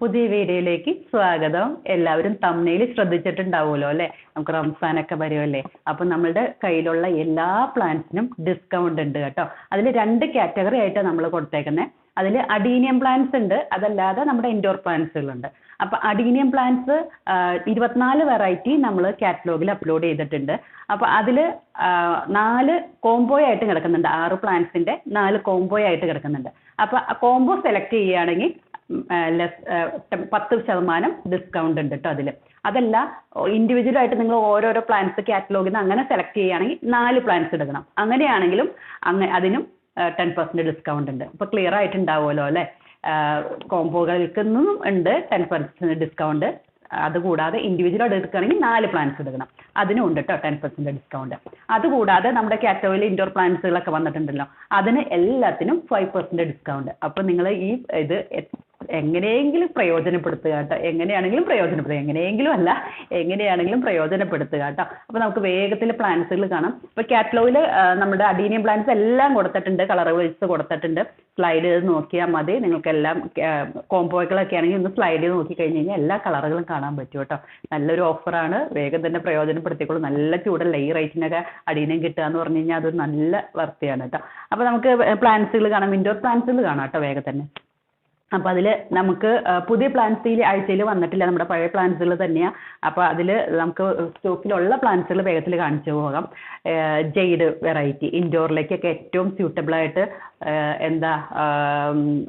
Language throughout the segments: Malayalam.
പുതിയ വീഡിയോയിലേക്ക് സ്വാഗതം. എല്ലാവരും തമ്മിൽ ശ്രദ്ധിച്ചിട്ടുണ്ടാവുമല്ലോ അല്ലേ? നമുക്ക് റംസാനൊക്കെ വരുമല്ലേ? അപ്പം നമ്മളുടെ കയ്യിലുള്ള എല്ലാ പ്ലാന്റ്സിനും ഡിസ്കൗണ്ട് ഉണ്ട് കേട്ടോ. അതിൽ 2 കാറ്റഗറി ആയിട്ടാണ് നമ്മൾ കൊടുത്തേക്കുന്നത്. അതിൽ അഡീനിയം പ്ലാന്റ്സ് ഉണ്ട്, അതല്ലാതെ നമ്മുടെ ഇൻഡോർ പ്ലാന്റ്സുകളുണ്ട്. അപ്പം അഡീനിയം പ്ലാന്റ്സ് 24 വെറൈറ്റി നമ്മൾ കാറ്റലോഗിൽ അപ്ലോഡ് ചെയ്തിട്ടുണ്ട്. അപ്പം അതിൽ 4 കോംബോ ആയിട്ട് കിടക്കുന്നുണ്ട്. 6 പ്ലാന്റ്സിന്റെ 4 കോംബോ ആയിട്ട് കിടക്കുന്നുണ്ട്. അപ്പം കോംബോ സെലക്ട് ചെയ്യുകയാണെങ്കിൽ 10% ഡിസ്കൗണ്ട് ഉണ്ട് കേട്ടോ അതിൽ. അതല്ല, ഇൻഡിവിജ്വൽ ആയിട്ട് നിങ്ങൾ ഓരോരോ പ്ലാന്റ്സ് കാറ്റലോഗിൽ നിന്ന് അങ്ങനെ സെലക്ട് ചെയ്യുകയാണെങ്കിൽ 4 പ്ലാന്റ്സ് എടുക്കണം. അങ്ങനെയാണെങ്കിലും അതിനും 10% ഡിസ്കൗണ്ട് ഉണ്ട്. ഇപ്പോൾ ക്ലിയർ ആയിട്ടുണ്ടാവുമല്ലോ അല്ലേ? കോംബോകൾക്കൊന്നും ഉണ്ട് 10% ഡിസ്കൗണ്ട്. അതുകൂടാതെ ഇൻഡിവിജ്വൽ ആയിട്ട് എടുക്കുകയാണെങ്കിൽ 4 പ്ലാന്റ്സ് എടുക്കണം. അതിനും ഉണ്ട് കേട്ടോ 10% ഡിസ്കൗണ്ട്. അതുകൂടാതെ നമ്മുടെ കാറ്റഗറിയിൽ ഇൻഡോർ പ്ലാന്റ്സുകളൊക്കെ വന്നിട്ടുണ്ടല്ലോ, അതിന് എല്ലാത്തിനും 5% ഡിസ്കൗണ്ട്. അപ്പോൾ നിങ്ങൾ ഇത് എങ്ങനെയെങ്കിലും പ്രയോജനപ്പെടുത്തുക കേട്ടോ. എങ്ങനെയാണെങ്കിലും പ്രയോജനപ്പെടുത്തുക കേട്ടോ. അപ്പോൾ നമുക്ക് വേഗത്തിൽ പ്ലാന്റ്സുകൾ കാണാം. ഇപ്പോൾ കാറ്റലോഗിൽ നമ്മുടെ അഡീനിയം പ്ലാന്റ്സ് എല്ലാം കൊടുത്തിട്ടുണ്ട്, കളർ വൈസ് കൊടുത്തിട്ടുണ്ട്. സ്ലൈഡ് ചെയ്ത് നോക്കിയാൽ മതി. നിങ്ങൾക്കെല്ലാം കോംബോകളൊക്കെ ആണെങ്കിൽ ഒന്ന് സ്ലൈഡ് ചെയ്ത് നോക്കി കഴിഞ്ഞ് കഴിഞ്ഞാൽ എല്ലാ കളറുകളും കാണാൻ പറ്റും കേട്ടോ. നല്ലൊരു ഓഫറാണ്, വേഗം തന്നെ പ്രയോജനപ്പെടുത്തിക്കോളൂ. നല്ല ചൂടല്ല, ഈ റേറ്റിനൊക്കെ അഡീനിയം കിട്ടുക എന്ന് പറഞ്ഞു കഴിഞ്ഞാൽ അത് നല്ല വർത്തിയാണ് കേട്ടോ. അപ്പോൾ നമുക്ക് പ്ലാന്റ്സുകൾ കാണാം, ഇൻഡോർ പ്ലാന്റ്സുകൾ കാണാം കേട്ടോ വേഗം തന്നെ. അപ്പോൾ അതിൽ നമുക്ക് പുതിയ പ്ലാന്റ്സ് ഈ ആഴ്ചയിൽ വന്നിട്ടില്ല, നമ്മുടെ പഴയ പ്ലാന്റ്സുകൾ തന്നെയാണ്. അപ്പോൾ അതിൽ നമുക്ക് സ്റ്റോക്കിലുള്ള പ്ലാന്റ്സുകൾ വേഗത്തിൽ കാണിച്ചു പോകാം. ജെയ്ഡ് വെറൈറ്റി ഇൻഡോറിലേക്കൊക്കെ ഏറ്റവും സ്യൂട്ടബിൾ ആയിട്ട്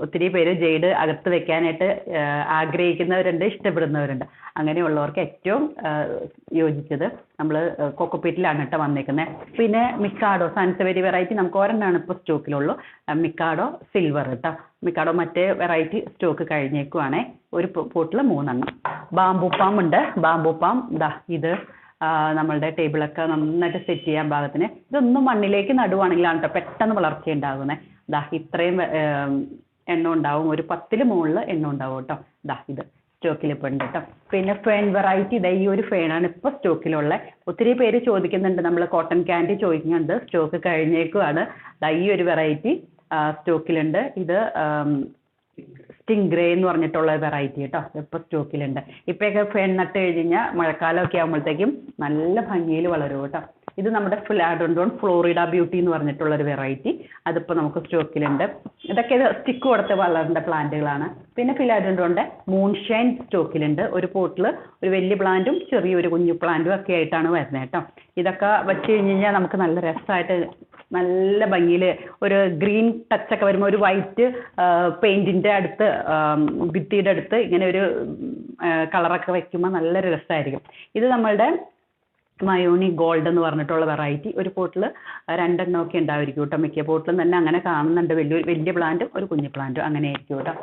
ഒത്തിരി പേര് ജെയ്ഡ് അകത്ത് വെക്കാനായിട്ട് ആഗ്രഹിക്കുന്നവരുണ്ട്, ഇഷ്ടപ്പെടുന്നവരുണ്ട്. അങ്ങനെയുള്ളവർക്ക് ഏറ്റവും യോജിച്ചത് നമ്മൾ കൊക്കോപീറ്റിലാണ് കേട്ടോ വന്നേക്കുന്നത്. പിന്നെ മിക്കാഡോ സാൻസവേരി വെറൈറ്റി നമുക്ക് ഒരെണ്ണമാണ് ഇപ്പോൾ സ്റ്റോക്കിലുള്ളൂ. മിക്കാഡോ സിൽവർ കേട്ടോ. മിക്കാഡോ മറ്റേ വെറൈറ്റി സ്റ്റോക്ക് കഴിഞ്ഞേക്കുവാണേ. ഒരു പോട്ടിൽ 3 എണ്ണം. ബാംബൂ പാം ഉണ്ട്. ബാംബൂ പാം ഇത് നമ്മളുടെ ടേബിളൊക്കെ നന്നായിട്ട് സെറ്റ് ചെയ്യാൻ പാകത്തിന്. ഇതൊന്നും മണ്ണിലേക്ക് നടുവാണെങ്കിലാണ് കേട്ടോ പെട്ടെന്ന് വളർച്ച ഉണ്ടാകുന്നത്. ഇത്രയും എണ്ണം ഉണ്ടാവും, ഒരു 10 മുകളിൽ എണ്ണം ഉണ്ടാവും കേട്ടോ. ഇത് സ്റ്റോക്കിൽ ഇപ്പോൾ ഉണ്ട് കേട്ടോ. പിന്നെ ഫേൺ വെറൈറ്റി ഈ ഒരു ഫേണാണ് ഇപ്പോൾ സ്റ്റോക്കിലുള്ള. ഒത്തിരി പേര് ചോദിക്കുന്നുണ്ട്, നമ്മൾ കോട്ടൺ ക്യാൻഡി ചോദിക്കുന്നുണ്ട്, സ്റ്റോക്ക് കഴിഞ്ഞേക്കുവാണ്. ഈ ഒരു വെറൈറ്റി സ്റ്റോക്കിലുണ്ട്. ഇത് സ്റ്റിംഗ് ഗ്രേ എന്ന് പറഞ്ഞിട്ടുള്ള വെറൈറ്റി കേട്ടോ, ഇപ്പോൾ സ്റ്റോക്കിലുണ്ട്. ഇപ്പോഴൊക്കെ ഫേൺ നട്ട് കഴിഞ്ഞാൽ മഴക്കാലമൊക്കെ ആകുമ്പോഴത്തേക്കും നല്ല ഭംഗിയിൽ വളരും കേട്ടോ. ഇത് നമ്മുടെ ഫിലാഡോണ്ടോൺ ഫ്ലോറിഡ ബ്യൂട്ടി എന്ന് പറഞ്ഞിട്ടുള്ളൊരു വെറൈറ്റി, അതിപ്പോൾ നമുക്ക് സ്റ്റോക്കിലുണ്ട്. ഇതൊക്കെ സ്റ്റിക്ക് കൊടുത്ത് വളരേണ്ട പ്ലാന്റുകളാണ്. പിന്നെ ഫിലാഡോണ്ടോണിൻ്റെ മൂൺഷൈൻ സ്റ്റോക്കിലുണ്ട്. ഒരു പോട്ടിൽ ഒരു വലിയ പ്ലാന്റും ചെറിയൊരു കുഞ്ഞു പ്ലാന്റും ഒക്കെ ആയിട്ടാണ് വരുന്നത് കേട്ടോ. ഇതൊക്കെ വെച്ച് കഴിഞ്ഞ് കഴിഞ്ഞാൽ നമുക്ക് നല്ല രസമായിട്ട് നല്ല ഭംഗിയിൽ ഒരു ഗ്രീൻ ടച്ചൊക്കെ വരുമ്പോൾ ഒരു വൈറ്റ് പെയിൻറ്റിൻ്റെ അടുത്ത് ഭിത്തിയുടെ അടുത്ത് ഇങ്ങനെ ഒരു കളറൊക്കെ വയ്ക്കുമ്പോൾ നല്ലൊരു രസമായിരിക്കും. ഇത് നമ്മളുടെ മയോണി ഗോൾഡ് എന്ന് പറഞ്ഞിട്ടുള്ള വെറൈറ്റി. ഒരു പോട്ടിൽ 2 എണ്ണമൊക്കെ ഉണ്ടായിരിക്കും കേട്ടോ. മിക്ക പോട്ടിലും തന്നെ അങ്ങനെ കാണുന്നുണ്ട്. വലിയ പ്ലാന്റും ഒരു കുഞ്ഞു പ്ലാന്റും അങ്ങനെ ആയിരിക്കും കേട്ടോ.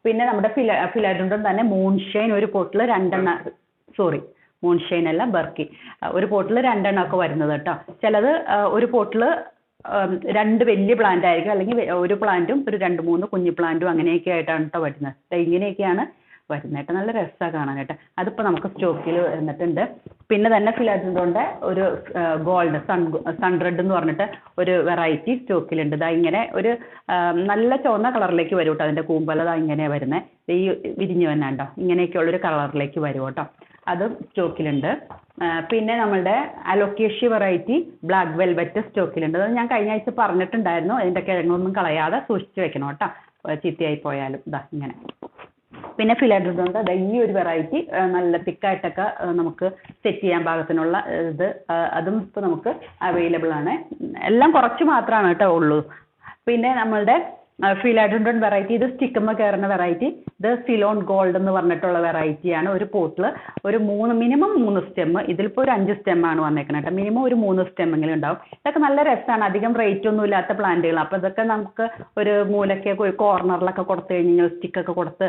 പിന്നെ നമ്മുടെ ഫിലാഡോണ്ടോൺ തന്നെ മൂൺഷൈൻ ഒരു പോട്ടിൽ 2 എണ്ണം, മൂൺഷൈൻ അല്ല ബർക്കി, ഒരു പോട്ടിൽ 2 എണ്ണമൊക്കെ വരുന്നത് കേട്ടോ. ചിലത് ഒരു പോട്ടിൽ 2 വലിയ പ്ലാന്റ് ആയിരിക്കും, അല്ലെങ്കിൽ ഒരു പ്ലാന്റും ഒരു 2-3 കുഞ്ഞു പ്ലാന്റും അങ്ങനെയൊക്കെ ആയിട്ടാണ് കേട്ടോ വരുന്നത്. ഇങ്ങനെയൊക്കെയാണ് വരുന്നേട്ടോ. നല്ല രസമാണ് കാണാനായിട്ട്. അതിപ്പോൾ നമുക്ക് സ്റ്റോക്കിൽ വന്നിട്ടുണ്ട്. പിന്നെ തന്നെ ഫിലാഡോണ്ടോണിൻ്റെ ഒരു ഗോൾഡ് സൺ റെഡ് എന്ന് പറഞ്ഞിട്ട് ഒരു വെറൈറ്റി സ്റ്റോക്കിലുണ്ട്. ഇങ്ങനെ ഒരു നല്ല ചുവന്ന കളറിലേക്ക് വരും കേട്ടോ. അതിൻ്റെ കൂമ്പല ഇങ്ങനെ വരുന്നത്, ഈ വിരിഞ്ഞ് വന്നാണ്ടോ ഇങ്ങനെയൊക്കെയുള്ളൊരു കളറിലേക്ക് വരും കേട്ടോ. അതും സ്റ്റോക്കിലുണ്ട്. പിന്നെ നമ്മളുടെ അലോക്കേഷ്യ വെറൈറ്റി ബ്ലാക്ക് വെൽവെറ്റ് സ്റ്റോക്കിലുണ്ട്. അത് ഞാൻ കഴിഞ്ഞ ആഴ്ച പറഞ്ഞിട്ടുണ്ടായിരുന്നു. അതിൻ്റെ കിഴങ്ങൊന്നും കളയാതെ സൂക്ഷിച്ച് വെക്കണം കേട്ടോ, ചീത്തയായി പോയാലും. ഇങ്ങനെ. പിന്നെ ഫിലാഡോണ്ടോണിൻ്റെ ഈ ഒരു വെറൈറ്റി നല്ല തിക്കായിട്ടൊക്കെ നമുക്ക് സെറ്റ് ചെയ്യാൻ പാകത്തിനുള്ള അതും ഇപ്പോൾ നമുക്ക് അവൈലബിൾ ആണ്. എല്ലാം കുറച്ച് മാത്രമാണ് കേട്ടോ ഉള്ളൂ. പിന്നെ നമ്മളുടെ ഫിലാഡോണ്ടോൺ വെറൈറ്റി ഇത് സ്റ്റിക്കുമ്പോൾ കയറുന്ന വെറൈറ്റി. ഇത് സിലോൺ ഗോൾഡ് എന്ന് പറഞ്ഞിട്ടുള്ള വെറൈറ്റിയാണ്. ഒരു പോട്ടിൽ ഒരു മിനിമം 3 സ്റ്റെം, ഇതിലിപ്പോൾ ഒരു 5 സ്റ്റെമ്മാണ് വന്നേക്കുന്നത് കേട്ടോ. മിനിമം ഒരു 3 സ്റ്റെമ്മെങ്കിലും ഉണ്ടാവും. ഇതൊക്കെ നല്ല രസമാണ്, അധികം റേറ്റ് ഒന്നും ഇല്ലാത്ത പ്ലാന്റുകൾ. അപ്പോൾ ഇതൊക്കെ നമുക്ക് ഒരു മൂലയ്ക്ക് ഒരു കോർണറിലൊക്കെ കൊടുത്തു കഴിഞ്ഞാൽ സ്റ്റിക്കൊക്കെ കൊടുത്ത്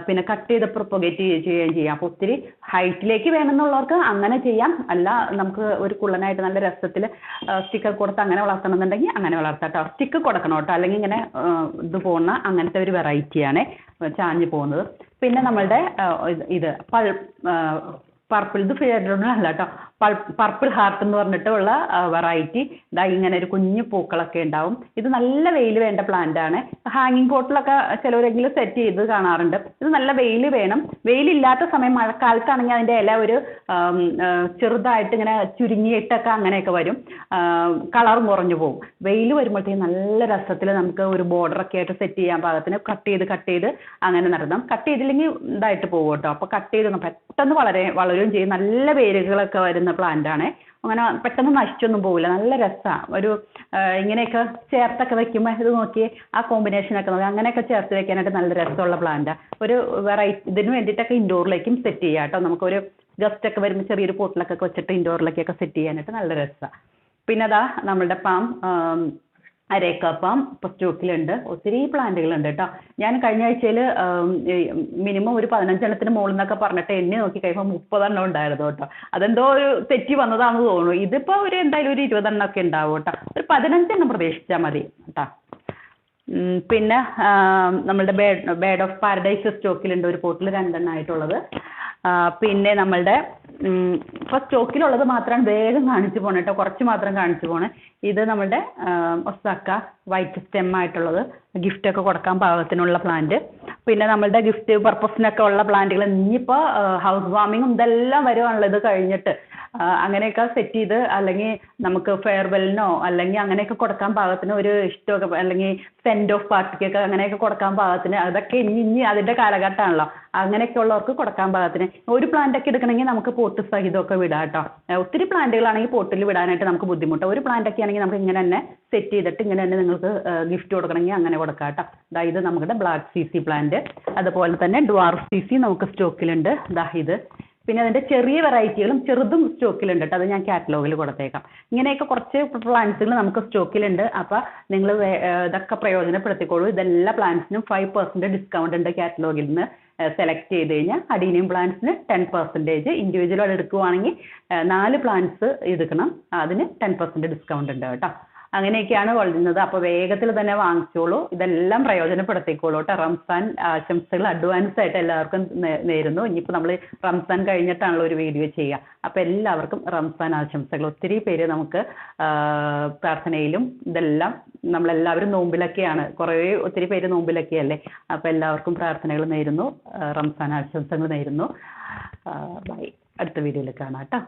പിന്നെ കട്ട് ചെയ്ത് പ്രൊപ്പഗേറ്റ് ചെയ്യുകയും ചെയ്യാം. അപ്പോൾ ഒത്തിരി ഹൈറ്റിലേക്ക് വേണമെന്നുള്ളവർക്ക് അങ്ങനെ ചെയ്യാം. അല്ല, നമുക്ക് ഒരു കുള്ളനായിട്ട് നല്ല രസത്തിൽ സ്റ്റിക്കൊക്കെ കൊടുത്ത് അങ്ങനെ വളർത്തണമെന്നുണ്ടെങ്കിൽ അങ്ങനെ വളർത്താം കേട്ടോ. സ്റ്റിക്ക് കൊടുക്കണം കേട്ടോ, അല്ലെങ്കിൽ ഇങ്ങനെ ഇത് പോകുന്ന അങ്ങനത്തെ ഒരു വെറൈറ്റിയാണ് ചാഞ്ഞ് പോകുന്നത്. പിന്നെ നമ്മളുടെ ഇത് പർപ്പിൾ, ഇത് ഫിലാഡോണ്ടോൺ അല്ല കേട്ടോ, പർപ്പിൾ ഹാർട്ട് എന്ന് പറഞ്ഞിട്ടുള്ള വെറൈറ്റി ഇതാ ഇങ്ങനെ ഒരു കുഞ്ഞു പൂക്കളൊക്കെ ഉണ്ടാവും. ഇത് നല്ല വെയിൽ വേണ്ട പ്ലാന്റ് ആണ്. ഹാങ്ങിങ് പോട്ടിലൊക്കെ ചിലവരെങ്കിലും സെറ്റ് ചെയ്ത് കാണാറുണ്ട്. ഇത് നല്ല വെയിൽ വേണം. വെയിലില്ലാത്ത സമയം മഴക്കാലത്താണെങ്കിൽ അതിൻ്റെ ഇല ഒരു ചെറുതായിട്ട് ഇങ്ങനെ ചുരുങ്ങിയിട്ടൊക്കെ അങ്ങനെയൊക്കെ വരും, കളർ കുറഞ്ഞു പോകും. വെയിൽ വരുമ്പോഴത്തേക്കും നല്ല രസത്തിൽ നമുക്ക് ഒരു ബോർഡറൊക്കെ ആയിട്ട് സെറ്റ് ചെയ്യാൻ പാകത്തിന് കട്ട് ചെയ്ത് അങ്ങനെ നടണം. കട്ട് ചെയ്തില്ലെങ്കിൽ ഇതായിട്ട് പോകും കേട്ടോ. അപ്പോൾ കട്ട് ചെയ്ത് പെട്ടെന്ന് വളരുകയും ചെയ്യും. നല്ല വേരുകളൊക്കെ വരുന്ന പ്ലാന്റ് ആണ്. അങ്ങനെ പെട്ടെന്ന് നശിച്ചൊന്നും പോകില്ല. നല്ല രസമാണ്. ഒരു ഇങ്ങനെയൊക്കെ ചേർത്തൊക്കെ വെക്കുമ്പോൾ ഇത് നോക്കി ആ കോമ്പിനേഷനൊക്കെ നോക്കി അങ്ങനെയൊക്കെ ചേർത്ത് വെക്കാനായിട്ട് നല്ല രസമുള്ള പ്ലാന്റാണ്. ഒരു വെറൈറ്റി ഇതിന് വേണ്ടിയിട്ടൊക്കെ ഇൻഡോറിലേക്കും സെറ്റ് ചെയ്യാം കേട്ടോ. നമുക്കൊരു ഗസ്റ്റ് ഒക്കെ വരുമ്പോൾ ചെറിയൊരു പോട്ടിലൊക്കെ വെച്ചിട്ട് ഇൻഡോറിലേക്കൊക്കെ സെറ്റ് ചെയ്യാനായിട്ട് നല്ല രസമാണ്. പിന്നെ അതാ നമ്മളുടെ അരേക്ക പാം ഇപ്പോൾ സ്റ്റോക്കിലുണ്ട്. ഒത്തിരി പ്ലാന്റുകളുണ്ട് കേട്ടോ. ഞാൻ കഴിഞ്ഞ ആഴ്ചയിൽ മിനിമം ഒരു 15 എണ്ണത്തിന് മുകളിൽ എന്നൊക്കെ പറഞ്ഞിട്ട് എന്നെ നോക്കി കഴിയുമ്പോൾ 30 എണ്ണം ഉണ്ടായിരുന്നു കേട്ടോ. അതെന്തോ ഒരു തെറ്റി വന്നതാണെന്ന് തോന്നുന്നു. ഇതിപ്പോൾ എന്തായാലും ഒരു 20 എണ്ണമൊക്കെ ഉണ്ടാവും കേട്ടോ. ഒരു 15 എണ്ണം പ്രതീക്ഷിച്ചാൽ മതി കേട്ടോ. പിന്നെ നമ്മളുടെ ബേഡ് ഓഫ് പാരഡൈസ് സ്റ്റോക്കിലുണ്ട്. ഒരു പോട്ടിൽ 2 എണ്ണം ആയിട്ടുള്ളത്. പിന്നെ നമ്മളുടെ ഇപ്പോൾ സ്റ്റോക്കിലുള്ളത് മാത്രമാണ് വേഗം കാണിച്ചു പോകണം കേട്ടോ. കുറച്ച് മാത്രം കാണിച്ചു പോകണം. ഇത് നമ്മളുടെ ഒസാക്ക വൈറ്റ് സ്റ്റെം ആയിട്ടുള്ളത്, ഗിഫ്റ്റൊക്കെ കൊടുക്കാൻ പാകത്തിനുള്ള പ്ലാന്റ്. പിന്നെ നമ്മളുടെ ഗിഫ്റ്റ് പർപ്പസിനൊക്കെ ഉള്ള പ്ലാന്റുകൾ ഇനിയിപ്പോൾ ഹൗസ് വാമിങ്ങും ഇതെല്ലാം വരുവാണല്ലോ ഇത് കഴിഞ്ഞിട്ട്. അങ്ങനെയൊക്കെ സെറ്റ് ചെയ്ത് അല്ലെങ്കിൽ നമുക്ക് ഫെയർവെല്ലിനോ അല്ലെങ്കിൽ അങ്ങനെയൊക്കെ കൊടുക്കാൻ പാകത്തിന് ഒരു ഇഷ്ടമൊക്കെ അല്ലെങ്കിൽ സെൻഡ് ഓഫ് പാർട്ടിക്കൊക്കെ അങ്ങനെയൊക്കെ കൊടുക്കാൻ പാകത്തിന് അതൊക്കെ ഇനി അതിൻ്റെ കാലഘട്ടമാണല്ലോ. അങ്ങനെയൊക്കെ ഉള്ളവർക്ക് കൊടുക്കാൻ പാകത്തിന് ഒരു പ്ലാന്റ് ഒക്കെ എടുക്കണമെങ്കിൽ നമുക്ക് പോട്ട് സഹിതമൊക്കെ വിടാം കേട്ടോ. ഒത്തിരി പ്ലാന്റുകളാണെങ്കിൽ പോട്ടിൽ വിടാനായിട്ട് നമുക്ക് ബുദ്ധിമുട്ടാണ്. ഒരു പ്ലാന്റ് ഒക്കെ ആണെങ്കിൽ നമുക്ക് ഇങ്ങനെ തന്നെ സെറ്റ് ചെയ്തിട്ട് ഇങ്ങനെ തന്നെ നിങ്ങൾക്ക് ഗിഫ്റ്റ് കൊടുക്കണമെങ്കിൽ അങ്ങനെ കൊടുക്കാം കേട്ടോ. ഇത് നമ്മുടെ ബ്ലാക്ക് CC പ്ലാന്റ്. അതുപോലെ തന്നെ ഡ്വാർഫ് CC നമുക്ക് സ്റ്റോക്കിലുണ്ട്. ഇത് പിന്നെ അതിൻ്റെ ചെറിയ വെറൈറ്റികളും ചെറുതും സ്റ്റോക്കിലുണ്ട് കേട്ടോ. അത് ഞാൻ കാറ്റലോഗിൽ കൊടുത്തേക്കാം. ഇങ്ങനെയൊക്കെ കുറച്ച് പ്ലാന്റ്സുകൾ നമുക്ക് സ്റ്റോക്കിലുണ്ട്. അപ്പോൾ നിങ്ങൾ ഇതൊക്കെ പ്രയോജനപ്പെടുത്തിക്കോളൂ. ഇതെല്ലാ പ്ലാന്റ്സിനും 5% ഡിസ്കൗണ്ട് ഉണ്ട് കാറ്റലോഗിൽ നിന്ന് സെലക്ട് ചെയ്ത് കഴിഞ്ഞാൽ. അഡീനിയം പ്ലാന്റ്സിന് 10%, ഇൻഡിവിജ്വൽ എടുക്കുവാണെങ്കിൽ 4 പ്ലാന്റ്സ് എടുക്കണം, അതിന് 10% ഡിസ്കൗണ്ട് ഉണ്ട് കേട്ടോ. അങ്ങനെയൊക്കെയാണ് വളരുന്നത്. അപ്പോൾ വേഗത്തിൽ തന്നെ വാങ്ങിച്ചോളൂ. ഇതെല്ലാം പ്രയോജനപ്പെടുത്തിക്കോളൂ കേട്ടോ. റംസാൻ ആശംസകൾ അഡ്വാൻസ് ആയിട്ട് എല്ലാവർക്കും നേരുന്നു. ഇനിയിപ്പോൾ നമ്മൾ റംസാൻ കഴിഞ്ഞിട്ടാണല്ലോ ഒരു വീഡിയോ ചെയ്യുക. അപ്പോൾ എല്ലാവർക്കും റംസാൻ ആശംസകൾ. ഒത്തിരി പേര് നമുക്ക് പ്രാർത്ഥനയിലും ഇതെല്ലാം നമ്മളെല്ലാവരും നോമ്പിലൊക്കെയാണ്, ഒത്തിരി പേര് നോമ്പിലൊക്കെയല്ലേ. അപ്പോൾ എല്ലാവർക്കും പ്രാർത്ഥനകൾ നേരുന്നു, റംസാൻ ആശംസകൾ നേരുന്നു. ബൈ. അടുത്ത വീഡിയോയിൽ കാണാം കേട്ടോ.